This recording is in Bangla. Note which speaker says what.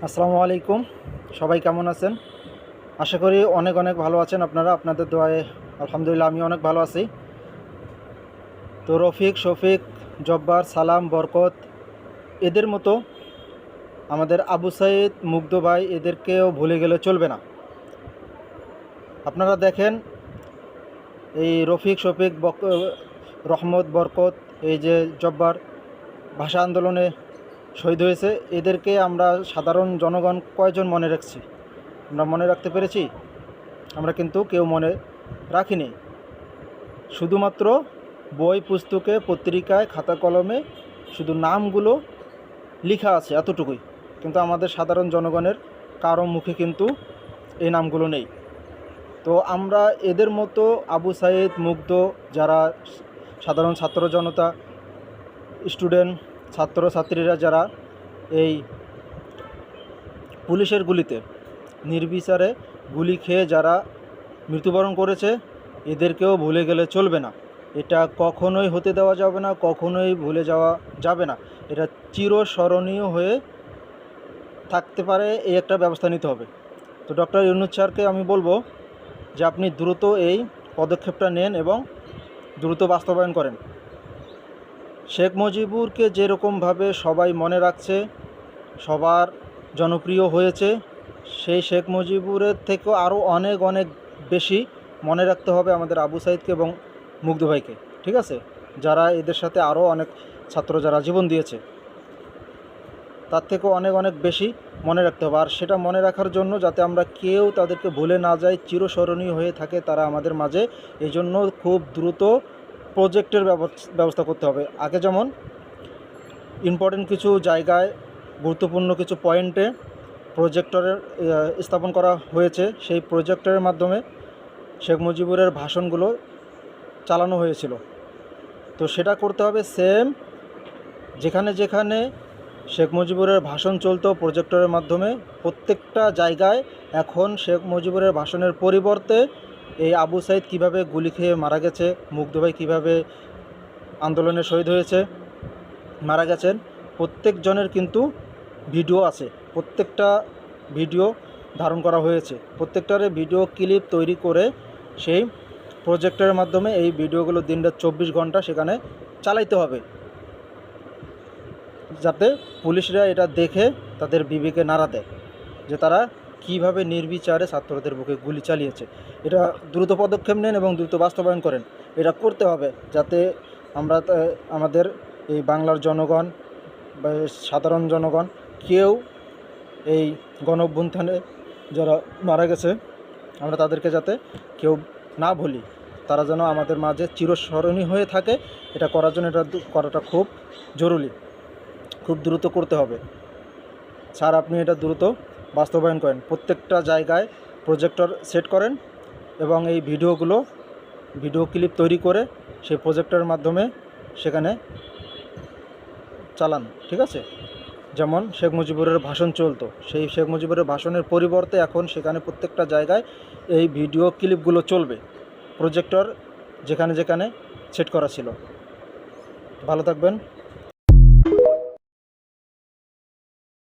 Speaker 1: আসসালামু আলাইকুম। সবাই কেমন আছেন? আশা করি অনেক অনেক ভালো আছেন আপনারা। আপনাদের দোয়ায় আলহামদুলিল্লাহ আমি অনেক ভালো আছি। তো রফিক, শফিক, জব্বার, সালাম, বরকত এদের মতো আমাদের আবু সাইদ, মুগ্ধ ভাই এদেরকেও ভুলে গেলে চলবে না। আপনারা দেখেন এই রফিক, শফিক, রহমত, বরকত, এই যে জব্বার ভাষা আন্দোলনে শহীদ হয়েছে, এদেরকে আমরা সাধারণ জনগণ কয়জন মনে রাখছি? আমরা মনে রাখতে পেরেছি? আমরা কিন্তু কেউ মনে রাখিনি। শুধুমাত্র বই পুস্তকে, পত্রিকায়, খাতা কলমে শুধু নামগুলো লেখা আছে, এতটুকুই। কিন্তু আমাদের সাধারণ জনগণের কারো মুখে কিন্তু এই নামগুলো নেই। তো আমরা এদের মতো আবু সাইদ, মুগ্ধ, যারা সাধারণ ছাত্র জনতা, স্টুডেন্ট, ছাত্রছাত্রীরা যারা এই পুলিশের গুলিতে নির্বিচারে গুলি খেয়ে যারা মৃত্যুবরণ করেছে, এদেরকেও ভুলে গেলে চলবে না। এটা কখনোই হতে দেওয়া যাবে না, কখনোই ভুলে যাওয়া যাবে না। এটা চিরস্মরণীয় হয়ে থাকতে পারে, এই একটা ব্যবস্থা নিতে হবে। তো ডক্টর ইউনূস স্যারকে আমি বলবো যে আপনি দ্রুত এই পদক্ষেপটা নেন এবং দ্রুত বাস্তবায়ন করেন। শেখ মুজিবুরকে যেরকমভাবে সবাই মনে রাখছে, সবার জনপ্রিয় হয়েছে, সেই শেখ মুজিবুরের থেকেও আরও অনেক অনেক বেশি মনে রাখতে হবে আমাদের আবু সাইদকে এবং মুগ্ধ ভাইকে। ঠিক আছে? যারা এদের সাথে আরও অনেক ছাত্র যারা জীবন দিয়েছে, তার থেকেও অনেক অনেক বেশি মনে রাখতে হবে। আর সেটা মনে রাখার জন্য যাতে আমরা কেউ তাদেরকে ভুলে না যাই, চিরস্মরণীয় হয়ে থাকে তারা আমাদের মাঝে, এই জন্য খুব দ্রুত প্রজেক্টের ব্যবস্থা করতে হবে। আগে যেমন ইম্পর্টেন্ট কিছু জায়গায়, গুরুত্বপূর্ণ কিছু পয়েন্টে প্রজেক্টরের স্থাপন করা হয়েছে, সেই প্রজেক্টরের মাধ্যমে শেখ মুজিবুরের ভাষণগুলো চালানো হয়েছিল। তো সেটা করতে হবে সেম, যেখানে যেখানে শেখ মুজিবুরের ভাষণ চলতো প্রজেক্টরের মাধ্যমে, প্রত্যেকটা জায়গায় এখন শেখ মুজিবুরের ভাষণের পরিবর্তে এই আবু সাইদ কীভাবে গুলি খেয়ে মারা গেছে, মুগ্ধ ভাই কীভাবে আন্দোলনে শহীদ হয়েছে, মারা গেছেন, প্রত্যেকজনের কিন্তু ভিডিও আছে, প্রত্যেকটা ভিডিও ধারণ করা হয়েছে। প্রত্যেকটারে ভিডিও ক্লিপ তৈরি করে সেই প্রজেক্টরের মাধ্যমে এই ভিডিওগুলো দিনরাত 24 ঘন্টা সেখানে চালাইতে হবে, যাতে পুলিশরা এটা দেখে তাদের বিবেকে নাড়া দেয় যে তারা কীভাবে নির্বিচারে ছাত্রদের বুকে গুলি চালিয়েছে। এটা দ্রুত পদক্ষেপ নেন এবং দ্রুত বাস্তবায়ন করেন। এটা করতে হবে যাতে আমরা আমাদের এই বাংলার জনগণ বা সাধারণ জনগণ কেউ এই গণঅভ্যুত্থানে যারা মারা গেছে আমরা তাদেরকে যাতে কেউ না ভুলি, তারা যেন আমাদের মাঝে চিরস্মরণীয় হয়ে থাকে। এটা করার জন্য এটা করাটা খুব জরুরি, খুব দ্রুত করতে হবে। স্যার আপনি এটা দ্রুত বাস্তবায়ন করেন, প্রত্যেকটা জায়গায় প্রজেক্টর সেট করেন এবং এই ভিডিও ক্লিপ তৈরি করে সেই প্রজেক্টরের মাধ্যমে সেখানে চালান। ঠিক আছে? যেমন শেখ মুজিবুরের ভাষণ চলতো, সেই শেখ মুজিবুরের ভাষণের পরিবর্তে এখন সেখানে প্রত্যেকটা জায়গায় এই ভিডিও ক্লিপগুলো চলবে, প্রজেক্টর যেখানে যেখানে সেট করা ছিল। ভালো থাকবেন।